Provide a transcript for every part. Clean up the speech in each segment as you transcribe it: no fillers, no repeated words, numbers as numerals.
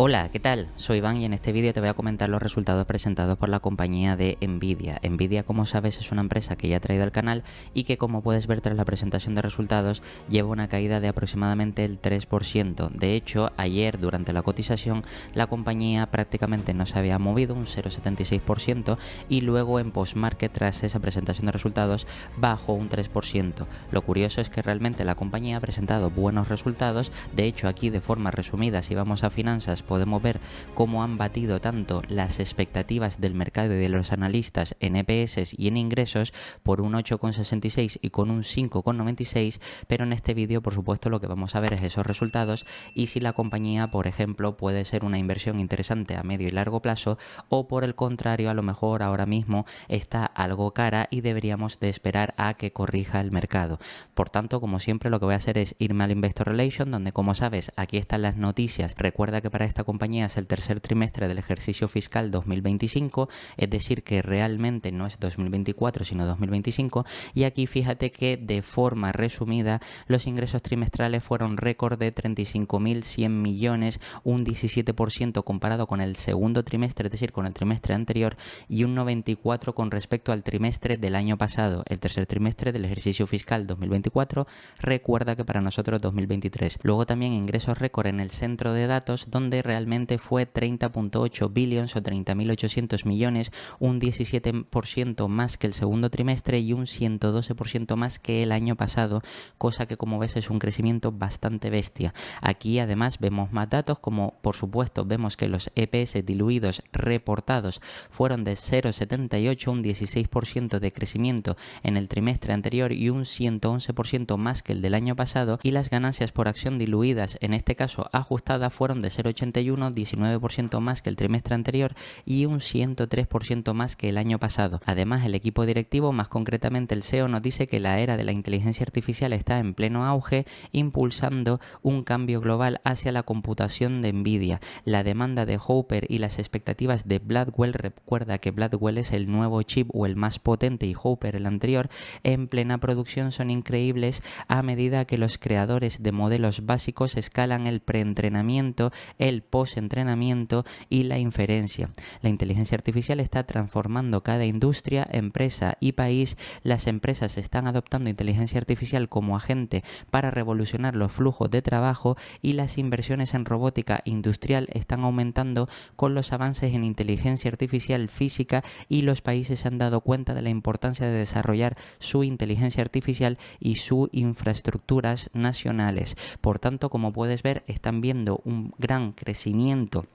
Hola, ¿qué tal? Soy Iván y en este vídeo te voy a comentar los resultados presentados por la compañía de Nvidia. Nvidia, como sabes, es una empresa que ya he traído al canal y que, como puedes ver tras la presentación de resultados, lleva una caída de aproximadamente el 3%. De hecho, ayer durante la cotización la compañía prácticamente no se había movido, un 0,76%, y luego en post-market, tras esa presentación de resultados, bajó un 3%. Lo curioso es que realmente la compañía ha presentado buenos resultados. De hecho, aquí de forma resumida, si vamos a finanzas, podemos ver cómo han batido tanto las expectativas del mercado y de los analistas en EPS y en ingresos por un 8,66 y con un 5,96, pero en este vídeo por supuesto lo que vamos a ver es esos resultados y si la compañía, por ejemplo, puede ser una inversión interesante a medio y largo plazo, o por el contrario, a lo mejor ahora mismo está algo cara y deberíamos de esperar a que corrija el mercado. Por tanto, como siempre, lo que voy a hacer es irme al Investor Relation, donde, como sabes, aquí están las noticias. Recuerda que para esta compañía es el tercer trimestre del ejercicio fiscal 2025, es decir, que realmente no es 2024 sino 2025, y aquí fíjate que de forma resumida los ingresos trimestrales fueron récord de 35.100 millones, un 17% comparado con el segundo trimestre, es decir, con el trimestre anterior, y un 94% con respecto al trimestre del año pasado, el tercer trimestre del ejercicio fiscal 2024, recuerda que para nosotros 2023. Luego también ingresos récord en el centro de datos, donde realmente fue 30.8 billions o 30.800 millones, un 17% más que el segundo trimestre y un 112% más que el año pasado, cosa que, como ves, es un crecimiento bastante bestia. Aquí además vemos más datos, como por supuesto vemos que los EPS diluidos reportados fueron de 0,78, un 16% de crecimiento en el trimestre anterior y un 111% más que el del año pasado, y las ganancias por acción diluidas, en este caso ajustadas, fueron de 0,81, 19% más que el trimestre anterior y un 103% más que el año pasado. Además, el equipo directivo, más concretamente el CEO, nos dice que la era de la inteligencia artificial está en pleno auge, impulsando un cambio global hacia la computación de Nvidia. La demanda de Hopper y las expectativas de Blackwell, recuerda que Blackwell es el nuevo chip o el más potente y Hopper el anterior, en plena producción, son increíbles a medida que los creadores de modelos básicos escalan el preentrenamiento, el postentrenamiento y la inferencia. La inteligencia artificial está transformando cada industria, empresa y país. Las empresas están adoptando inteligencia artificial como agente para revolucionar los flujos de trabajo, y las inversiones en robótica industrial están aumentando con los avances en inteligencia artificial física, y los países se han dado cuenta de la importancia de desarrollar su inteligencia artificial y sus infraestructuras nacionales. Por tanto, como puedes ver, están viendo un gran crecimiento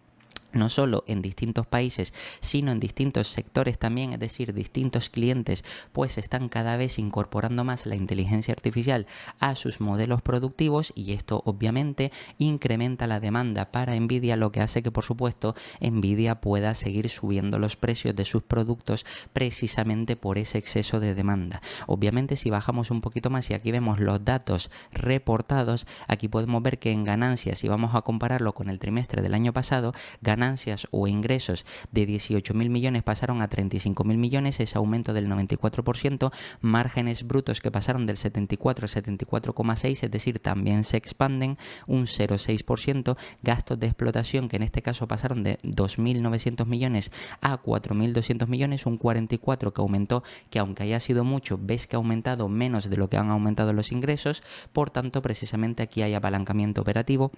no solo en distintos países, sino en distintos sectores también, es decir, distintos clientes pues están cada vez incorporando más la inteligencia artificial a sus modelos productivos, y esto obviamente incrementa la demanda para Nvidia, lo que hace que por supuesto Nvidia pueda seguir subiendo los precios de sus productos precisamente por ese exceso de demanda. Obviamente, si bajamos un poquito más y aquí vemos los datos reportados, aquí podemos ver que en ganancias, si vamos a compararlo con el trimestre del año pasado, ganancias o ingresos de 18.000 millones pasaron a 35.000 millones, ese aumento del 94%, márgenes brutos que pasaron del 74 al 74,6, es decir, también se expanden un 0,6%, gastos de explotación que en este caso pasaron de 2.900 millones a 4.200 millones, un 44% que aumentó, que aunque haya sido mucho, ves que ha aumentado menos de lo que han aumentado los ingresos. Por tanto, precisamente aquí hay apalancamiento operativo.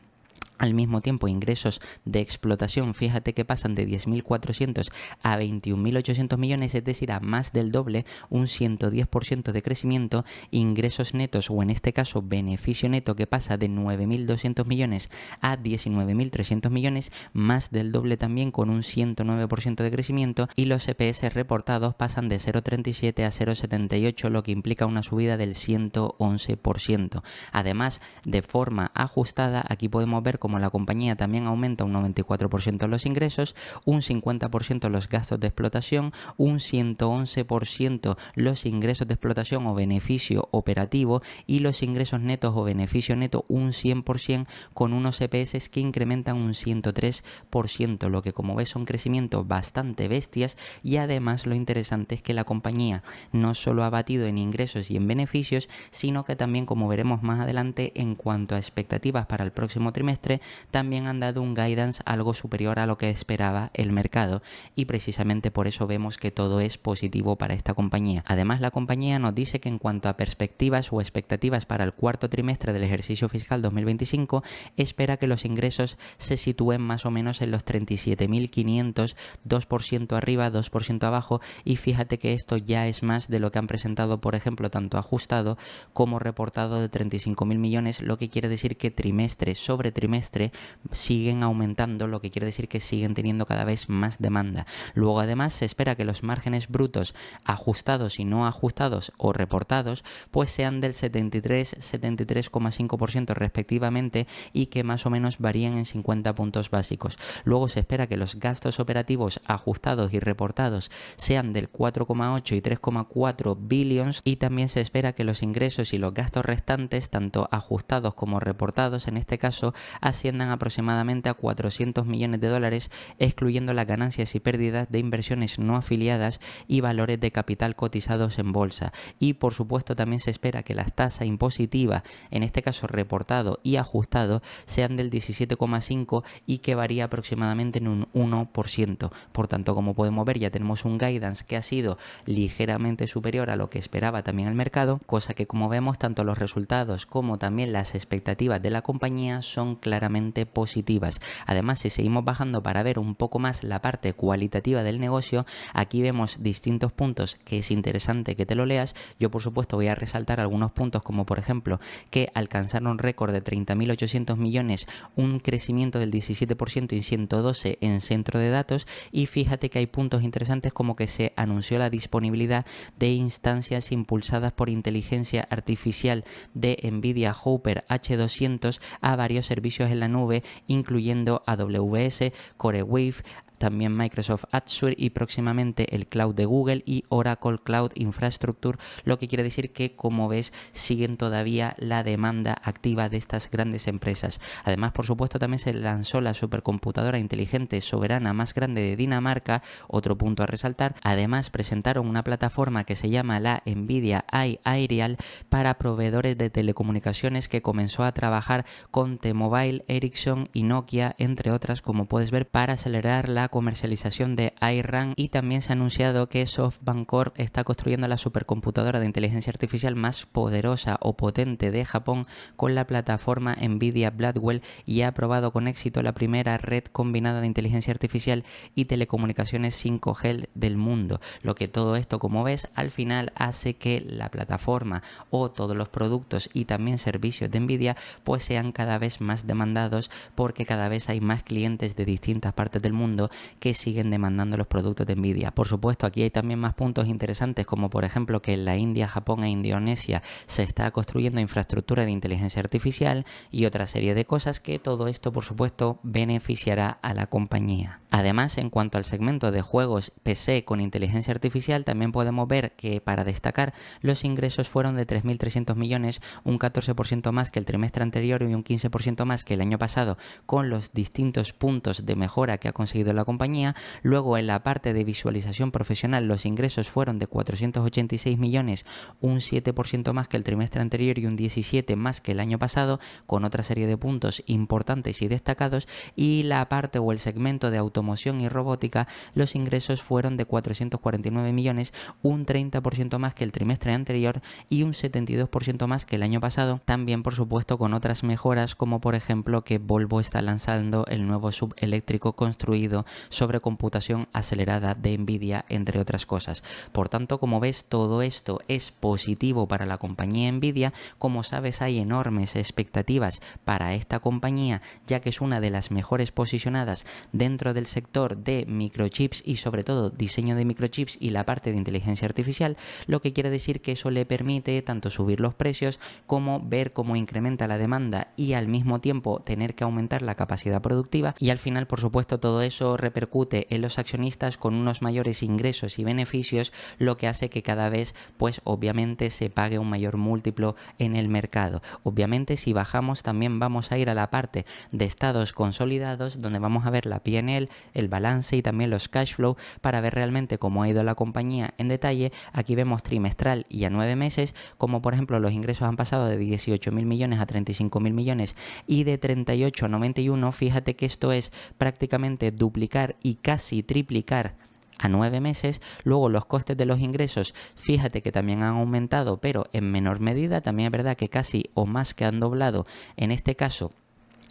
Al mismo tiempo, ingresos de explotación, fíjate que pasan de 10.400 a 21.800 millones, es decir, a más del doble, un 110% de crecimiento. Ingresos netos, o en este caso beneficio neto, que pasa de 9.200 millones a 19.300 millones, más del doble también, con un 109% de crecimiento. Y los EPS reportados pasan de 0,37 a 0,78, lo que implica una subida del 111%. Además, de forma ajustada, aquí podemos ver como la compañía también aumenta un 94% los ingresos, un 50% los gastos de explotación, un 111% los ingresos de explotación o beneficio operativo, y los ingresos netos o beneficio neto un 100%, con unos EPS que incrementan un 103%, lo que, como ves, son crecimientos bastante bestias. Y además lo interesante es que la compañía no solo ha batido en ingresos y en beneficios, sino que también, como veremos más adelante, en cuanto a expectativas para el próximo trimestre, trimestre también han dado un guidance algo superior a lo que esperaba el mercado y precisamente por eso vemos que todo es positivo para esta compañía. Además, la compañía nos dice que en cuanto a perspectivas o expectativas para el cuarto trimestre del ejercicio fiscal 2025, espera que los ingresos se sitúen más o menos en los 37.500, 2% arriba, 2% abajo, y fíjate que esto ya es más de lo que han presentado, por ejemplo, tanto ajustado como reportado de 35.000 millones, lo que quiere decir que trimestre sobre trimestre siguen aumentando, lo que quiere decir que siguen teniendo cada vez más demanda. Luego además se espera que los márgenes brutos ajustados y no ajustados o reportados pues sean del 73, 73,5% respectivamente y que más o menos varíen en 50 puntos básicos. Luego se espera que los gastos operativos ajustados y reportados sean del 4,8 y 3,4 billions y también se espera que los ingresos y los gastos restantes, tanto ajustados como reportados en este caso, asciendan aproximadamente a 400 millones de dólares, excluyendo las ganancias y pérdidas de inversiones no afiliadas y valores de capital cotizados en bolsa. Y por supuesto también se espera que la tasa impositiva, en este caso reportado y ajustado, sean del 17,5 y que varía aproximadamente en un 1%. Por tanto, como podemos ver, ya tenemos un guidance que ha sido ligeramente superior a lo que esperaba también el mercado, cosa que como vemos tanto los resultados como también las expectativas de la compañía son claramente positivas. Además, si seguimos bajando para ver un poco más la parte cualitativa del negocio, aquí vemos distintos puntos que es interesante que te lo leas. Yo por supuesto voy a resaltar algunos puntos como por ejemplo que alcanzaron un récord de 30.800 millones, un crecimiento del 17% y 112 en centro de datos, y fíjate que hay puntos interesantes como que se anunció la disponibilidad de instancias impulsadas por inteligencia artificial de Nvidia Hopper H200 a varios servicios en la nube, incluyendo AWS, CoreWeave, también Microsoft Azure y próximamente el cloud de Google y Oracle Cloud Infrastructure, lo que quiere decir que, como ves, siguen todavía la demanda activa de estas grandes empresas. Además, por supuesto, también se lanzó la supercomputadora inteligente soberana más grande de Dinamarca, otro punto a resaltar. Además, presentaron una plataforma que se llama la Nvidia iAerial para proveedores de telecomunicaciones que comenzó a trabajar con T-Mobile, Ericsson y Nokia, entre otras, como puedes ver, para acelerar la comercialización de iRAN. Y también se ha anunciado que SoftBank Corp está construyendo la supercomputadora de inteligencia artificial más poderosa o potente de Japón con la plataforma Nvidia Blackwell y ha probado con éxito la primera red combinada de inteligencia artificial y telecomunicaciones 5G del mundo. Lo que todo esto, como ves, al final hace que la plataforma o todos los productos y también servicios de Nvidia pues sean cada vez más demandados, porque cada vez hay más clientes de distintas partes del mundo que siguen demandando los productos de Nvidia. Por supuesto, aquí hay también más puntos interesantes, como por ejemplo que en la India, Japón e Indonesia se está construyendo infraestructura de inteligencia artificial y otra serie de cosas que todo esto, por supuesto, beneficiará a la compañía. Además, en cuanto al segmento de juegos PC con inteligencia artificial, también podemos ver que, para destacar, los ingresos fueron de 3.300 millones, un 14% más que el trimestre anterior y un 15% más que el año pasado, con los distintos puntos de mejora que ha conseguido la compañía. Luego, en la parte de visualización profesional, los ingresos fueron de 486 millones, un 7% más que el trimestre anterior y un 17% más que el año pasado, con otra serie de puntos importantes y destacados. Y la parte o el segmento de automoción y robótica, los ingresos fueron de 449 millones, un 30% más que el trimestre anterior y un 72% más que el año pasado. También, por supuesto, con otras mejoras, como por ejemplo que Volvo está lanzando el nuevo SUV eléctrico construido sobre computación acelerada de Nvidia, entre otras cosas. Por tanto, como ves, todo esto es positivo para la compañía Nvidia. Como sabes, hay enormes expectativas para esta compañía, ya que es una de las mejores posicionadas dentro del sector de microchips y sobre todo diseño de microchips y la parte de inteligencia artificial, lo que quiere decir que eso le permite tanto subir los precios como ver cómo incrementa la demanda y al mismo tiempo tener que aumentar la capacidad productiva, y al final, por supuesto, todo eso repercute en los accionistas con unos mayores ingresos y beneficios, lo que hace que cada vez pues obviamente se pague un mayor múltiplo en el mercado. Obviamente, si bajamos también vamos a ir a la parte de estados consolidados, donde vamos a ver la P&L, el balance y también los cash flow para ver realmente cómo ha ido la compañía en detalle. Aquí vemos trimestral y a 9 meses, como por ejemplo los ingresos han pasado de 18.000 millones a 35.000 millones y de 38 a 91. Fíjate que esto es prácticamente duplicar y casi triplicar a 9 meses. Luego los costes de los ingresos, fíjate que también han aumentado, pero en menor medida. También es verdad que casi o más que han doblado en este caso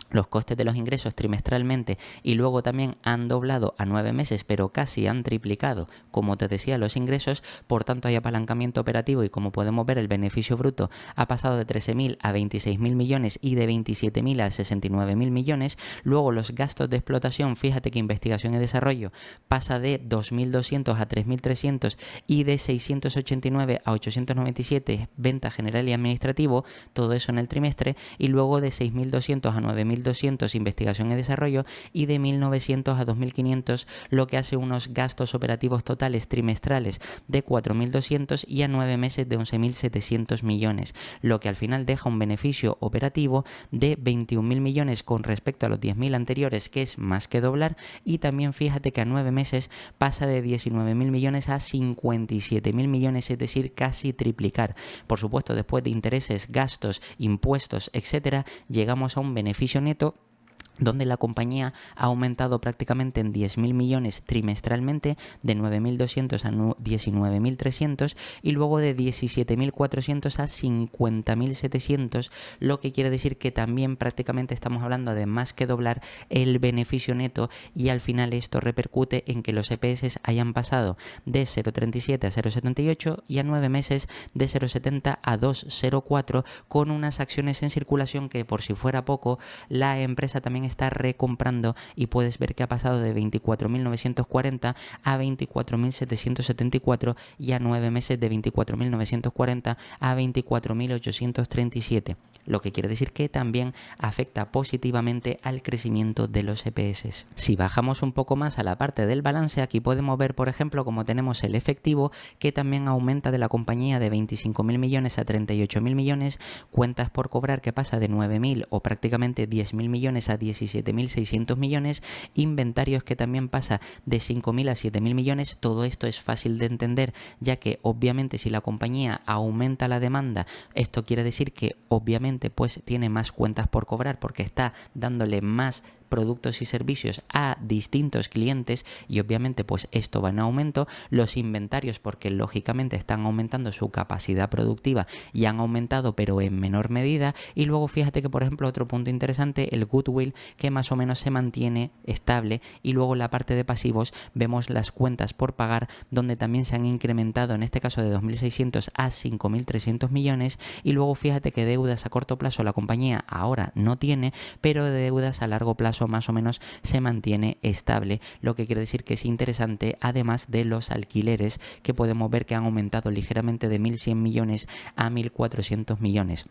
los costes de los ingresos trimestralmente, y luego también han doblado a 9 meses, pero casi han triplicado, como te decía, los ingresos. Por tanto, hay apalancamiento operativo y, como podemos ver, el beneficio bruto ha pasado de 13.000 a 26.000 millones y de 27.000 a 69.000 millones. Luego los gastos de explotación, fíjate que investigación y desarrollo pasa de 2.200 a 3.300 y de 689 a 897 venta general y administrativo, todo eso en el trimestre. Y luego de 6.200 a 9.200 investigación y desarrollo y de 1.900 a 2.500, lo que hace unos gastos operativos totales trimestrales de 4.200 y a 9 meses de 11.700 millones, lo que al final deja un beneficio operativo de 21.000 millones con respecto a los 10.000 anteriores, que es más que doblar. Y también fíjate que a 9 meses pasa de 19.000 millones a 57.000 millones, es decir, casi triplicar. Por supuesto, después de intereses, gastos, impuestos, etcétera, llegamos a un beneficio neto donde la compañía ha aumentado prácticamente en 10.000 millones trimestralmente, de 9.200 a 19.300 y luego de 17.400 a 50.700, lo que quiere decir que también prácticamente estamos hablando de más que doblar el beneficio neto. Y al final esto repercute en que los EPS hayan pasado de 0,37 a 0,78 y a 9 meses de 0,70 a 2,04, con unas acciones en circulación que, por si fuera poco, la empresa también está recomprando, y puedes ver que ha pasado de 24.940 a 24.774 y a 9 meses de 24.940 a 24.837, lo que quiere decir que también afecta positivamente al crecimiento de los EPS. Si bajamos un poco más a la parte del balance, aquí podemos ver, por ejemplo, como tenemos el efectivo, que también aumenta de la compañía de 25.000 millones a 38.000 millones, cuentas por cobrar que pasa de 9.000 o prácticamente 10.000 millones a 17.600 millones, inventarios que también pasa de 5.000 a 7.000 millones. Todo esto es fácil de entender, ya que obviamente si la compañía aumenta la demanda, esto quiere decir que obviamente pues tiene más cuentas por cobrar, porque está dándole más productos y servicios a distintos clientes, y obviamente pues esto va en aumento. Los inventarios, porque lógicamente están aumentando su capacidad productiva y han aumentado pero en menor medida. Y luego fíjate que, por ejemplo, otro punto interesante, el goodwill, que más o menos se mantiene estable. Y luego en la parte de pasivos vemos las cuentas por pagar, donde también se han incrementado, en este caso de 2.600 a 5.300 millones. Y luego fíjate que deudas a corto plazo la compañía ahora no tiene, pero de deudas a largo plazo más o menos se mantiene estable, lo que quiere decir que es interesante, además de los alquileres, que podemos ver que han aumentado ligeramente de 1.100 millones a 1.400 millones.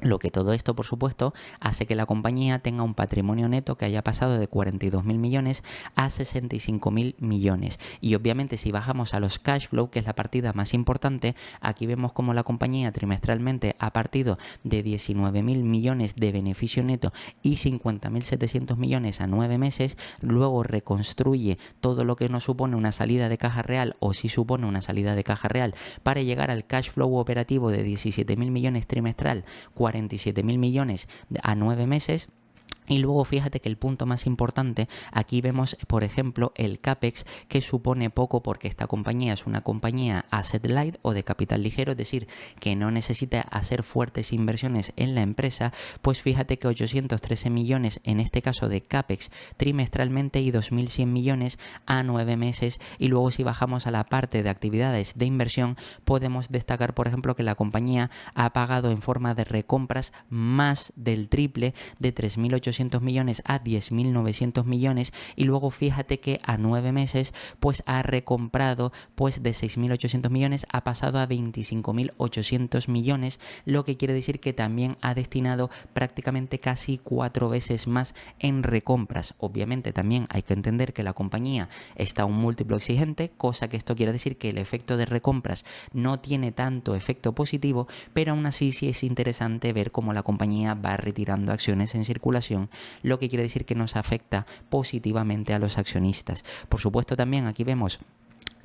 Lo que todo esto, por supuesto, hace que la compañía tenga un patrimonio neto que haya pasado de 42.000 millones a 65.000 millones. Y obviamente si bajamos a los cash flow, que es la partida más importante, aquí vemos como la compañía trimestralmente ha partido de 19.000 millones de beneficio neto y 50.700 millones a 9 meses. Luego reconstruye todo lo que no supone una salida de caja real, o si supone una salida de caja real, para llegar al cash flow operativo de 17.000 millones trimestral, 47.000 millones a 9 meses. Y luego fíjate que el punto más importante, aquí vemos por ejemplo el CAPEX, que supone poco porque esta compañía es una compañía asset light o de capital ligero, es decir, que no necesita hacer fuertes inversiones en la empresa. Pues fíjate que 813 millones en este caso de CAPEX trimestralmente y 2.100 millones a 9 meses. Y luego si bajamos a la parte de actividades de inversión, podemos destacar por ejemplo que la compañía ha pagado en forma de recompras más del triple, de 3.800 millones a 10.900 millones. Y luego fíjate que a 9 meses pues ha recomprado pues de 6.800 millones, ha pasado a 25.800 millones, lo que quiere decir que también ha destinado prácticamente casi 4 veces más en recompras. Obviamente también hay que entender que la compañía está a un múltiplo exigente, cosa que esto quiere decir que el efecto de recompras no tiene tanto efecto positivo, pero aún así sí es interesante ver cómo la compañía va retirando acciones en circulación valorización, lo que quiere decir que nos afecta positivamente a los accionistas. Por supuesto, también aquí vemos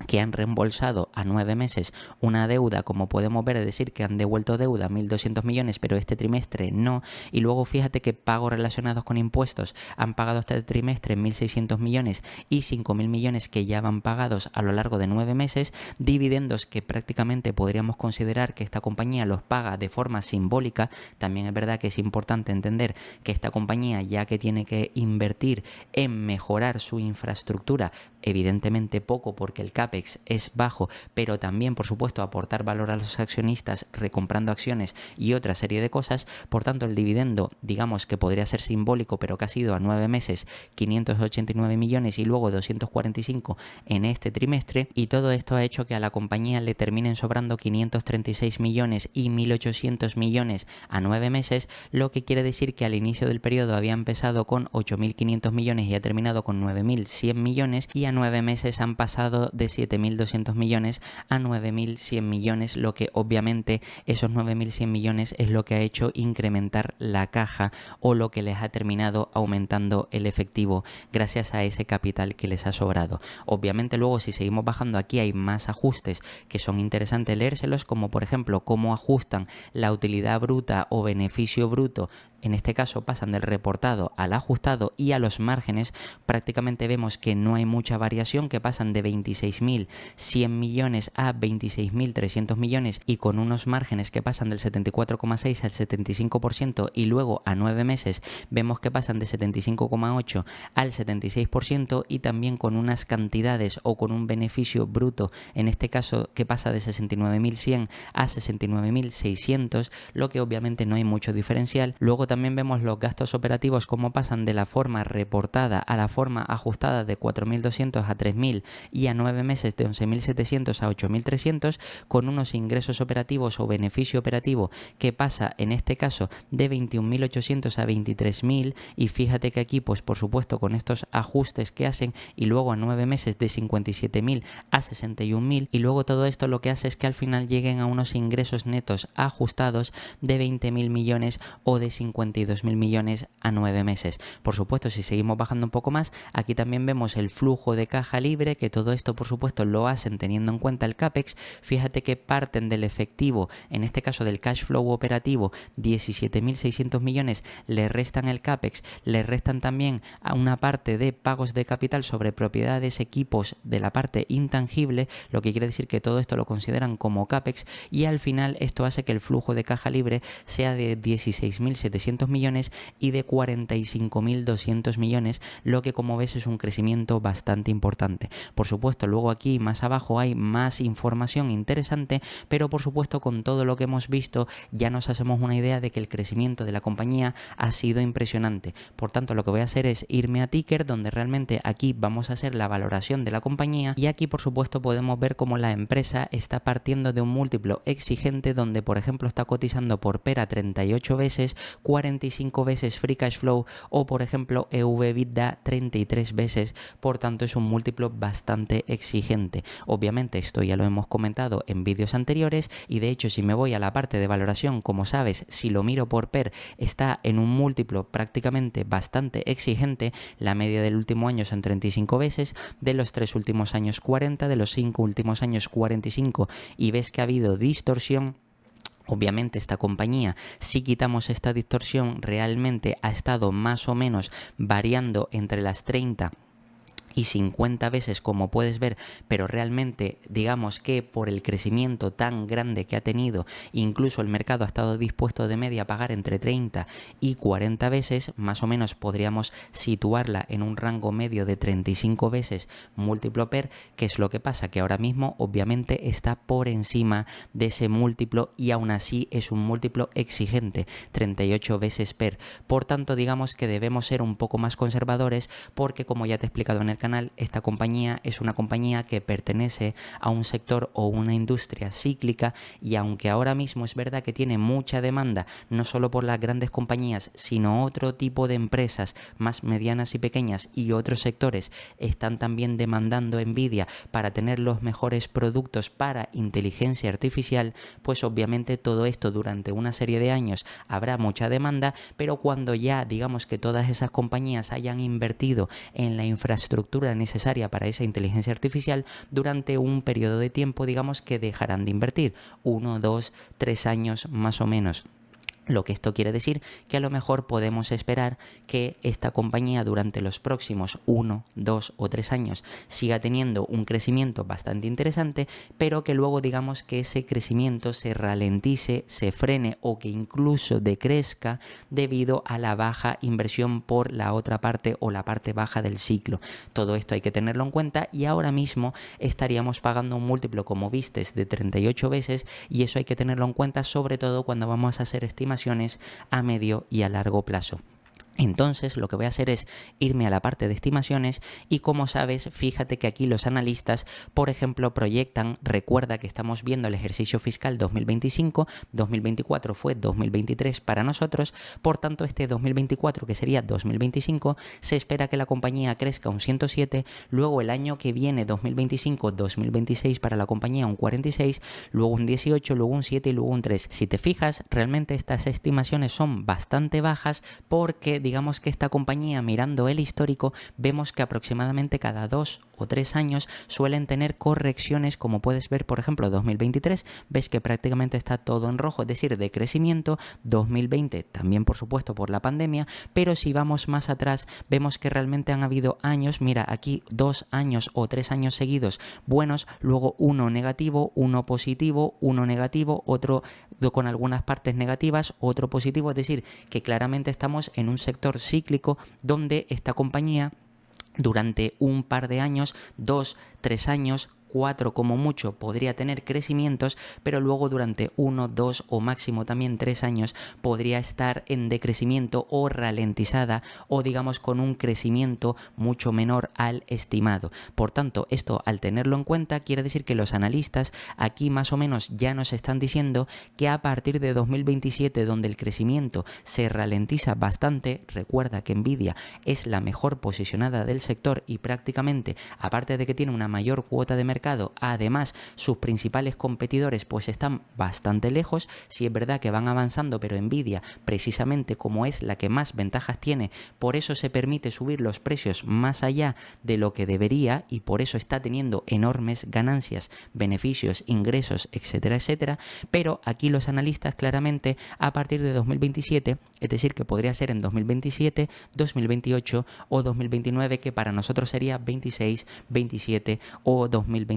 que han reembolsado a 9 meses una deuda, como podemos ver, es decir, que han devuelto deuda 1.200 millones, pero este trimestre no. Y luego fíjate que pagos relacionados con impuestos han pagado este trimestre 1.600 millones y 5.000 millones que ya van pagados a lo largo de 9 meses. Dividendos que prácticamente podríamos considerar que esta compañía los paga de forma simbólica. También es verdad que es importante entender que esta compañía, ya que tiene que invertir en mejorar su infraestructura, evidentemente poco porque el CAPEX es bajo, pero también por supuesto aportar valor a los accionistas recomprando acciones y otra serie de cosas. Por tanto, el dividendo, digamos que podría ser simbólico, pero que ha sido a 9 meses 589 millones y luego 245 en este trimestre, y todo esto ha hecho que a la compañía le terminen sobrando 536 millones y 1.800 millones a 9 meses, lo que quiere decir que al inicio del periodo había empezado con 8.500 millones y ha terminado con 9.100 millones, y a 9 meses han pasado de 7.200 millones a 9.100 millones, lo que obviamente esos 9.100 millones es lo que ha hecho incrementar la caja o lo que les ha terminado aumentando el efectivo gracias a ese capital que les ha sobrado. Obviamente luego, si seguimos bajando, aquí hay más ajustes que son interesantes leérselos, como por ejemplo cómo ajustan la utilidad bruta o beneficio bruto. En este caso pasan del reportado al ajustado, y a los márgenes prácticamente vemos que no hay mucha variación, que pasan de 26.100 millones a 26.300 millones, y con unos márgenes que pasan del 74,6 al 75%, y luego a 9 meses vemos que pasan de 75,8 al 76%, y también con unas cantidades o con un beneficio bruto, en este caso que pasa de 69.100 a 69.600, lo que obviamente no hay mucho diferencial. Luego también vemos los gastos operativos, cómo pasan de la forma reportada a la forma ajustada de 4.200 a 3.000, y a 9 meses de 11.700 a 8.300, con unos ingresos operativos o beneficio operativo que pasa en este caso de 21.800 a 23.000, y fíjate que aquí pues por supuesto con estos ajustes que hacen, y luego a 9 meses de 57.000 a 61.000, y luego todo esto lo que hace es que al final lleguen a unos ingresos netos ajustados de 20.000 millones o de 52.000 millones a 9 meses. Por supuesto, si seguimos bajando un poco más, aquí también vemos el flujo de caja libre, que todo esto por supuesto lo hacen teniendo en cuenta el CAPEX. Fíjate que parten del efectivo, en este caso del cash flow operativo, 17.600 millones, le restan el CAPEX, le restan también a una parte de pagos de capital sobre propiedades, equipos de la parte intangible, lo que quiere decir que todo esto lo consideran como CAPEX, y al final esto hace que el flujo de caja libre sea de 16.700 millones y de 45.200 millones, lo que como ves es un crecimiento bastante importante. Por supuesto, luego aquí más abajo hay más información interesante, pero por supuesto con todo lo que hemos visto ya nos hacemos una idea de que el crecimiento de la compañía ha sido impresionante. Por tanto, lo que voy a hacer es irme a Ticker, donde realmente aquí vamos a hacer la valoración de la compañía, y aquí por supuesto podemos ver cómo la empresa está partiendo de un múltiplo exigente, donde por ejemplo está cotizando por PER a 38 veces, 45 veces Free Cash Flow, o por ejemplo EV/EBITDA 33 veces. Por tanto, es un múltiplo bastante exigente. Obviamente esto ya lo hemos comentado en vídeos anteriores, y de hecho si me voy a la parte de valoración, como sabes, si lo miro por PER está en un múltiplo prácticamente bastante exigente. La media del último año son 35 veces, de los 3 últimos años 40, de los 5 últimos años 45, y ves que ha habido distorsión. Obviamente esta compañía, si quitamos esta distorsión, realmente ha estado más o menos variando entre las 30 y 50 veces, como puedes ver, pero realmente digamos que por el crecimiento tan grande que ha tenido, incluso el mercado ha estado dispuesto de media a pagar entre 30 y 40 veces, más o menos podríamos situarla en un rango medio de 35 veces múltiplo PER. ¿Qué es lo que pasa? Que ahora mismo obviamente está por encima de ese múltiplo, y aún así es un múltiplo exigente, 38 veces PER. Por tanto, digamos que debemos ser un poco más conservadores, porque como ya te he explicado en el canal, canal, esta compañía es una compañía que pertenece a un sector o una industria cíclica, y aunque ahora mismo es verdad que tiene mucha demanda, no solo por las grandes compañías, sino otro tipo de empresas más medianas y pequeñas, y otros sectores están también demandando Nvidia para tener los mejores productos para inteligencia artificial, pues obviamente todo esto durante una serie de años habrá mucha demanda, pero cuando ya digamos que todas esas compañías hayan invertido en la infraestructura necesaria para esa inteligencia artificial, durante un periodo de tiempo digamos que dejarán de invertir, 1, 2, 3 años más o menos. Lo que esto quiere decir que a lo mejor podemos esperar que esta compañía durante los próximos 1, 2 o 3 años siga teniendo un crecimiento bastante interesante, pero que luego digamos que ese crecimiento se ralentice, se frene o que incluso decrezca debido a la baja inversión por la otra parte o la parte baja del ciclo. Todo esto hay que tenerlo en cuenta, y ahora mismo estaríamos pagando un múltiplo, como vistes, de 38 veces, y eso hay que tenerlo en cuenta sobre todo cuando vamos a hacer estimaciones a medio y a largo plazo. Entonces lo que voy a hacer es irme a la parte de estimaciones, y como sabes, fíjate que aquí los analistas, por ejemplo, proyectan, recuerda que estamos viendo el ejercicio fiscal 2025, 2024 fue 2023 para nosotros, por tanto este 2024, que sería 2025, se espera que la compañía crezca un 107, luego el año que viene 2025, 2026 para la compañía un 46, luego un 18, luego un 7 y luego un 3. Si te fijas, realmente estas estimaciones son bastante bajas porque digamos que esta compañía, mirando el histórico, vemos que aproximadamente cada 2 o 3 años suelen tener correcciones, como puedes ver, por ejemplo, 2023, ves que prácticamente está todo en rojo, es decir, de crecimiento, 2020 también por supuesto por la pandemia, pero si vamos más atrás, vemos que realmente han habido años, mira aquí 2 años o 3 años seguidos buenos, luego uno negativo, uno positivo, uno negativo, otro con algunas partes negativas, otro positivo, es decir, que claramente estamos en un sector cíclico donde esta compañía durante un par de años, 2, 3 años, 4 como mucho, podría tener crecimientos, pero luego durante 1, 2 o máximo también 3 años podría estar en decrecimiento o ralentizada, o digamos con un crecimiento mucho menor al estimado. Por tanto, esto, al tenerlo en cuenta, quiere decir que los analistas aquí más o menos ya nos están diciendo que a partir de 2027, donde el crecimiento se ralentiza bastante, recuerda que Nvidia es la mejor posicionada del sector y prácticamente, aparte de que tiene una mayor cuota de mercado, además sus principales competidores pues están bastante lejos. Sí es verdad que van avanzando, pero Nvidia, precisamente como es la que más ventajas tiene, por eso se permite subir los precios más allá de lo que debería, y por eso está teniendo enormes ganancias, beneficios, ingresos, etcétera, etcétera. Pero aquí los analistas claramente a partir de 2027, es decir, que podría ser en 2027, 2028 o 2029, que para nosotros sería 26, 27 o 2028.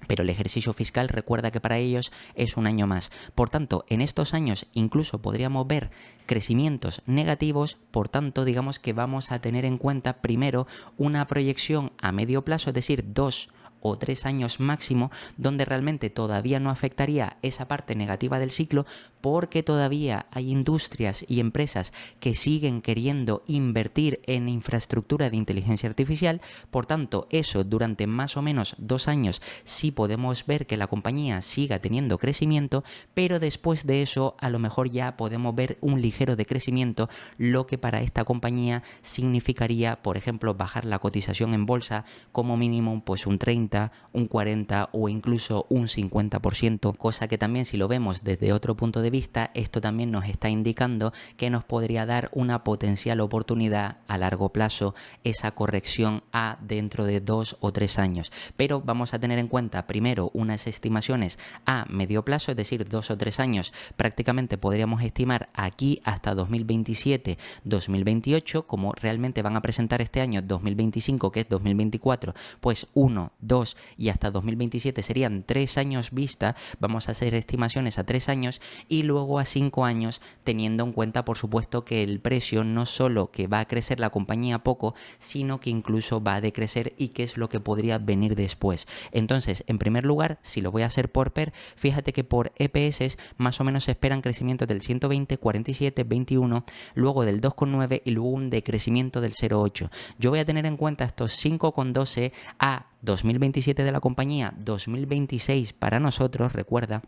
Pero el ejercicio fiscal, recuerda que para ellos es un año más. Por tanto, en estos años incluso podríamos ver crecimientos negativos. Por tanto, digamos que vamos a tener en cuenta primero una proyección a medio plazo, es decir, 2 o 3 años máximo, donde realmente todavía no afectaría esa parte negativa del ciclo, porque todavía hay industrias y empresas que siguen queriendo invertir en infraestructura de inteligencia artificial. Por tanto, eso durante más o menos 2 años sí podemos ver que la compañía siga teniendo crecimiento, pero después de eso a lo mejor ya podemos ver un ligero decrecimiento, lo que para esta compañía significaría, por ejemplo, bajar la cotización en bolsa como mínimo pues un 30, un 40 o incluso un 50%, cosa que también, si lo vemos desde otro punto de vista, esto también nos está indicando que nos podría dar una potencial oportunidad a largo plazo esa corrección a dentro de 2 o 3 años. Pero vamos a tener en cuenta primero unas estimaciones a medio plazo, es decir, 2 o 3 años. Prácticamente podríamos estimar aquí hasta 2027, 2028, como realmente van a presentar este año 2025, que es 2024, pues 1, 2 2 y hasta 2027 serían 3 años vista, vamos a hacer estimaciones a 3 años y luego a 5 años, teniendo en cuenta por supuesto que el precio no solo que va a crecer la compañía poco, sino que incluso va a decrecer y qué es lo que podría venir después. Entonces, en primer lugar, si lo voy a hacer por PER, fíjate que por EPS más o menos se esperan crecimientos del 120, 47, 21, luego del 2,9 y luego un decrecimiento del 0,8. Yo voy a tener en cuenta estos 5,12 a 2027 de la compañía, 2026 para nosotros, recuerda.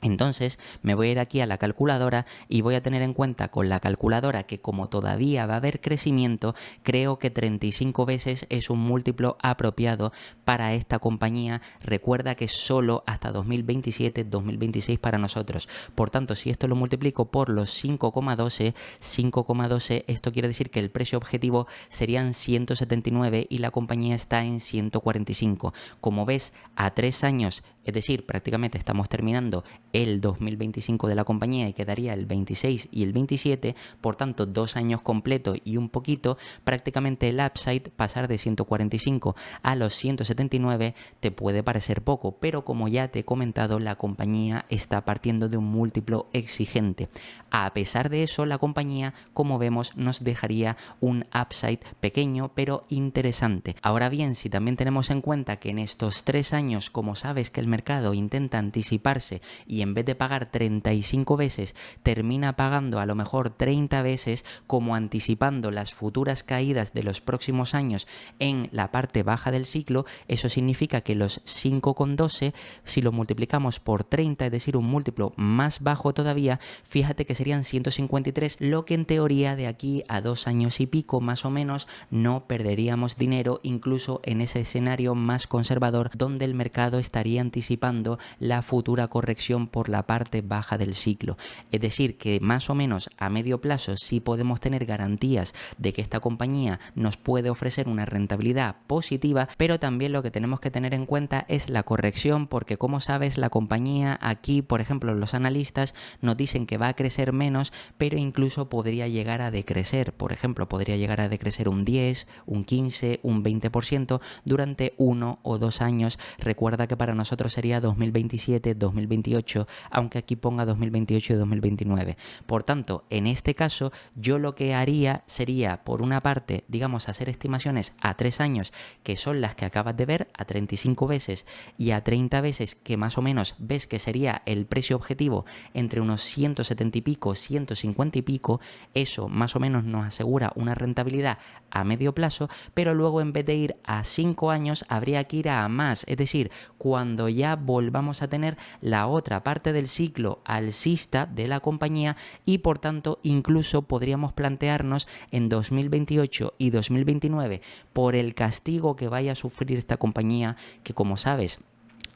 Entonces me voy a ir aquí a la calculadora y voy a tener en cuenta con la calculadora que como todavía va a haber crecimiento, creo que 35 veces es un múltiplo apropiado para esta compañía. Recuerda que solo hasta 2027, 2026 para nosotros. Por tanto, si esto lo multiplico por los 5,12, esto quiere decir que el precio objetivo serían 179 y la compañía está en 145. Como ves, a 3 años, es decir, prácticamente estamos terminando el 2025 de la compañía y quedaría el 26 y el 27, por tanto 2 años completos y un poquito, prácticamente el upside pasar de 145 a los 179 te puede parecer poco, pero como ya te he comentado, la compañía está partiendo de un múltiplo exigente. A pesar de eso, la compañía, como vemos, nos dejaría un upside pequeño pero interesante. Ahora bien, si también tenemos en cuenta que en estos 3 años, como sabes que el mercado intenta anticiparse y en vez de pagar 35 veces termina pagando a lo mejor 30 veces, como anticipando las futuras caídas de los próximos años en la parte baja del ciclo, eso significa que los 5,12 si lo multiplicamos por 30, es decir, un múltiplo más bajo todavía, fíjate que serían 153, lo que en teoría de aquí a 2 años y pico más o menos no perderíamos dinero, incluso en ese escenario más conservador donde el mercado estaría anticipando la futura corrección por la parte baja del ciclo. Es decir, que más o menos a medio plazo sí podemos tener garantías de que esta compañía nos puede ofrecer una rentabilidad positiva, pero también lo que tenemos que tener en cuenta es la corrección, porque como sabes, la compañía aquí, por ejemplo, los analistas nos dicen que va a crecer menos, pero incluso podría llegar a decrecer. Por ejemplo, podría llegar a decrecer un 10, un 15, un 20% durante 1 o 2 años. Recuerda que para nosotros sería 2027, 2028, aunque aquí ponga 2028 y 2029. Por tanto, en este caso, yo lo que haría sería, por una parte, digamos, hacer estimaciones a 3 años, que son las que acabas de ver, a 35 veces y a 30 veces, que más o menos ves que sería el precio objetivo entre unos 170 y pico, 150 y pico. Eso más o menos nos asegura una rentabilidad a medio plazo, pero luego en vez de ir a 5 años, habría que ir a más, es decir, cuando ya volvamos a tener la otra parte del ciclo alcista de la compañía y por tanto incluso podríamos plantearnos en 2028 y 2029 por el castigo que vaya a sufrir esta compañía, que como sabes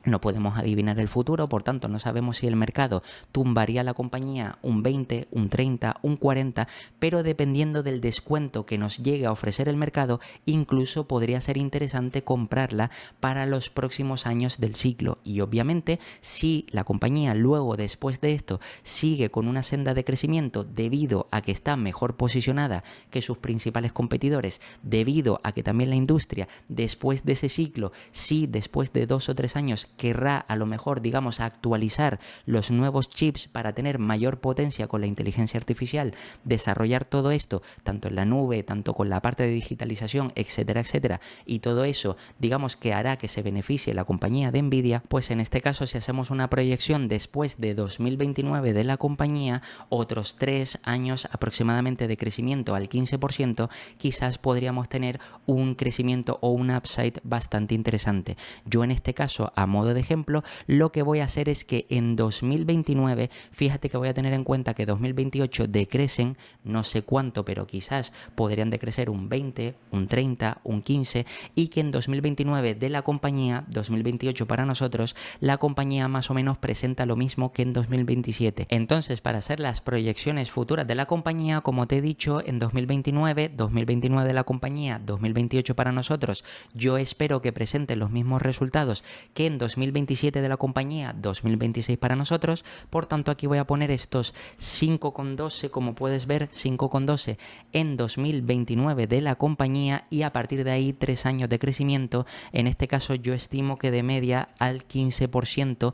no podemos adivinar el futuro, por tanto no sabemos si el mercado tumbaría la compañía un 20, un 30, un 40, pero dependiendo del descuento que nos llegue a ofrecer el mercado, incluso podría ser interesante comprarla para los próximos años del ciclo. Y obviamente si la compañía luego después de esto sigue con una senda de crecimiento debido a que está mejor posicionada que sus principales competidores, debido a que también la industria después de ese ciclo, sí después de 2 o 3 años querrá a lo mejor, digamos, actualizar los nuevos chips para tener mayor potencia con la inteligencia artificial, desarrollar todo esto, tanto en la nube, tanto con la parte de digitalización, etcétera, etcétera, y todo eso, digamos, que hará que se beneficie la compañía de Nvidia, pues en este caso, si hacemos una proyección después de 2029 de la compañía, otros 3 años aproximadamente de crecimiento al 15%, quizás podríamos tener un crecimiento o un upside bastante interesante. Yo en este caso, a modo de ejemplo, lo que voy a hacer es que en 2029, fíjate que voy a tener en cuenta que 2028 decrecen, no sé cuánto, pero quizás podrían decrecer un 20, un 30, un 15, y que en 2029 de la compañía, 2028 para nosotros, la compañía más o menos presenta lo mismo que en 2027. Entonces, para hacer las proyecciones futuras de la compañía, como te he dicho, en 2029 de la compañía, 2028 para nosotros, yo espero que presente los mismos resultados que en 2027 de la compañía, 2026 para nosotros. Por tanto, aquí voy a poner estos 5,12, como puedes ver, 5,12 en 2029 de la compañía, y a partir de ahí 3 años de crecimiento. En este caso yo estimo que de media al 15%,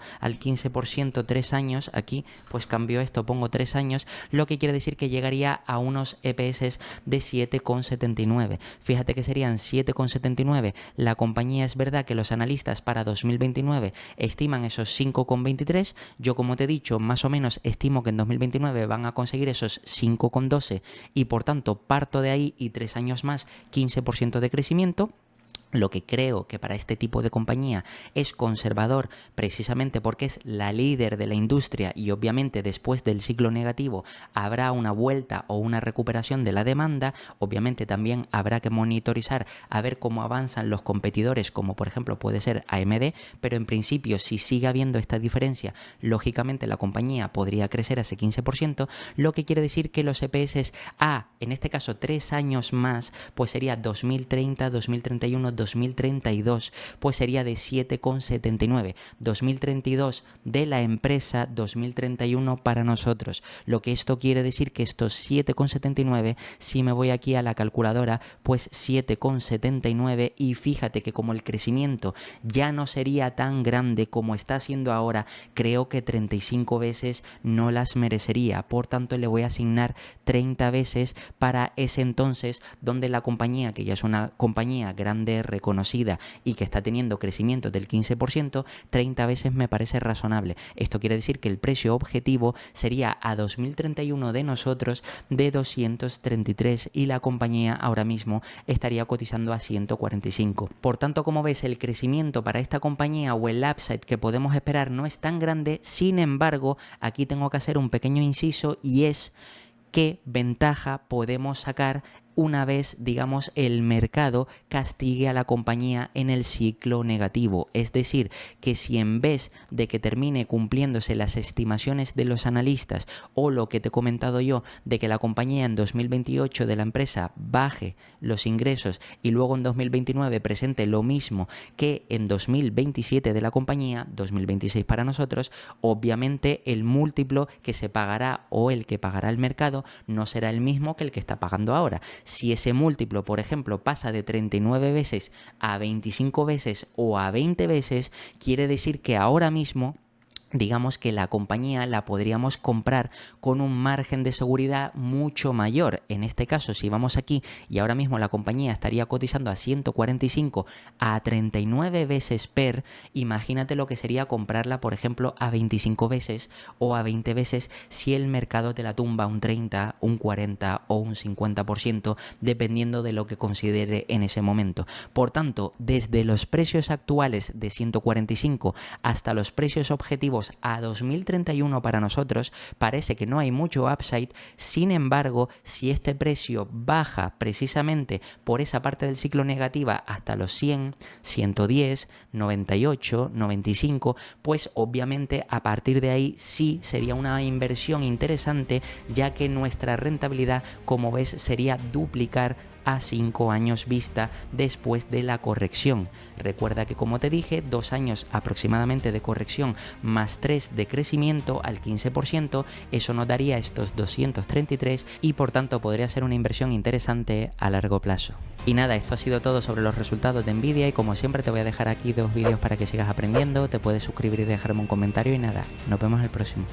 3 años. Aquí pues cambio esto, pongo 3 años, lo que quiere decir que llegaría a unos EPS de 7,79. Fíjate que serían 7,79. La compañía, es verdad que los analistas para 2029 estiman esos 5,23. Yo, como te he dicho, más o menos estimo que en 2029 van a conseguir esos 5,12 y por tanto parto de ahí y 3 años más, 15% de crecimiento. Lo que creo que para este tipo de compañía es conservador, precisamente porque es la líder de la industria y obviamente después del ciclo negativo habrá una vuelta o una recuperación de la demanda. Obviamente también habrá que monitorizar a ver cómo avanzan los competidores, como por ejemplo puede ser AMD, pero en principio si sigue habiendo esta diferencia, lógicamente la compañía podría crecer a ese 15%, lo que quiere decir que los EPS en este caso 3 años más, pues sería 2030, 2031, 2032, pues sería de 7,79. 2032 de la empresa, 2031 para nosotros. Lo que esto quiere decir que estos 7,79, si me voy aquí a la calculadora, pues 7,79, y fíjate que como el crecimiento ya no sería tan grande como está siendo ahora, creo que 35 veces no las merecería. Por tanto, le voy a asignar 30 veces para ese entonces, donde la compañía, que ya es una compañía grande, reconocida y que está teniendo crecimiento del 15%, 30 veces me parece razonable. Esto quiere decir que el precio objetivo sería a 2031 de nosotros de 233 y la compañía ahora mismo estaría cotizando a 145. Por tanto, como ves, el crecimiento para esta compañía o el upside que podemos esperar no es tan grande. Sin embargo, aquí tengo que hacer un pequeño inciso, y es qué ventaja podemos sacar una vez, digamos, el mercado castigue a la compañía en el ciclo negativo. Es decir, que si en vez de que termine cumpliéndose las estimaciones de los analistas, o lo que te he comentado yo, de que la compañía en 2028 de la empresa baje los ingresos y luego en 2029 presente lo mismo que en 2027 de la compañía, 2026 para nosotros, obviamente el múltiplo que se pagará o el que pagará el mercado no será el mismo que el que está pagando ahora. Si ese múltiplo, por ejemplo, pasa de 39 veces a 25 veces o a 20 veces, quiere decir que ahora mismo, digamos que la compañía la podríamos comprar con un margen de seguridad mucho mayor. En este caso, si vamos aquí y ahora mismo la compañía estaría cotizando a 145 a 39 veces PER, imagínate lo que sería comprarla, por ejemplo, a 25 veces o a 20 veces si el mercado te la tumba un 30, un 40 o un 50%, dependiendo de lo que considere en ese momento. Por tanto, desde los precios actuales de 145 hasta los precios objetivos a 2031 para nosotros, parece que no hay mucho upside. Sin embargo, si este precio baja precisamente por esa parte del ciclo negativa hasta los 100, 110, 98, 95, pues obviamente a partir de ahí sí sería una inversión interesante, ya que nuestra rentabilidad, como ves, sería duplicar a 5 años vista después de la corrección. Recuerda que, como te dije, 2 años aproximadamente de corrección más 3 de crecimiento al 15%, eso nos daría estos 233 y por tanto podría ser una inversión interesante a largo plazo. Y nada, esto ha sido todo sobre los resultados de Nvidia, y como siempre te voy a dejar aquí 2 vídeos para que sigas aprendiendo. Te puedes suscribir y dejarme un comentario, y nada, nos vemos el próximo.